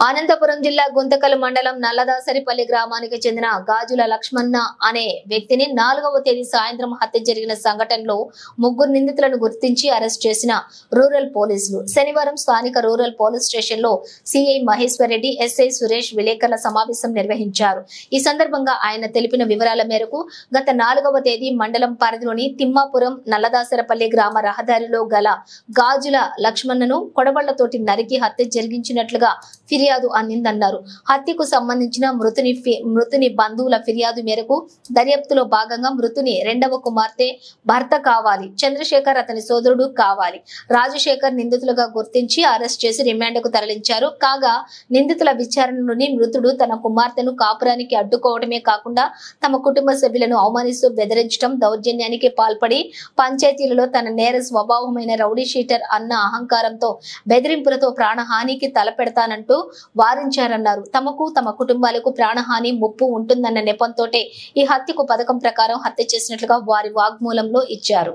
అనంతపురం జిల్లా గుంతకల్ మండలం నల్లదాసరిపల్లి గ్రామానికి చెందిన గాజుల లక్ష్మణ అనే వ్యక్తిని 4వ తేదీ సాయంత్రం హత్య జరిగిన సంఘటనలో ముగ్గురు నిందితులను గుర్తించి అరెస్ట్ చేసిన రూరల్ పోలీసులు శనివారం స్థానిక రూరల్ పోలీస్ స్టేషన్ లో సిఐ మహేశ్వర్ రెడ్డి, ఎస్ఐ సురేష్ విలేకరుల సమావేశం నిర్వహించారు. ఈ సందర్భంగా ఆయన తెలిపిన వివరాల మేరకు గత 4వ తేదీ మండలం పరిధిలోని తిమ్మాపురం నల్లదాసరపల్లి గ్రామ రహదారిలో గల గాజుల లక్ష్మణను కొడవళ్లతోటి నరికి హత్య జరిగించినట్లుగా ఫిర్యాదు అందిందన్నారు. హత్యకు సంబంధించిన మృతుని బంధువుల ఫిర్యాదు మేరకు దర్యాప్తులో భాగంగా మృతుని రెండవ కుమార్తె భర్త కావాలి, చంద్రశేఖర్ అతని సోదరుడు కావాలి, రాజశేఖర్ నిందితులుగా గుర్తించి అరెస్ట్ చేసి రిమాండ్ కు తరలించారు. కాగా నిందితుల విచారణలోని మృతుడు తన కుమార్తెను కాపురానికి అడ్డుకోవడమే కాకుండా తమ కుటుంబ సభ్యులను అవమానిస్తూ బెదిరించడం, దౌర్జన్యానికి పాల్పడి పంచాయతీలలో తన నేర స్వభావమైన రౌడీ షీటర్ అన్న అహంకారంతో బెదిరింపులతో ప్రాణహానికి తలపెడతానంటూ వారించారన్నారు. తమకు తమ కుటుంబాలకు ప్రాణహాని ముప్పు ఉంటుందన్న నెపంతోటే ఈ హత్యకు పథకం ప్రకారం హత్య చేసినట్లుగా వారి వాగ్మూలంలో ఇచ్చారు.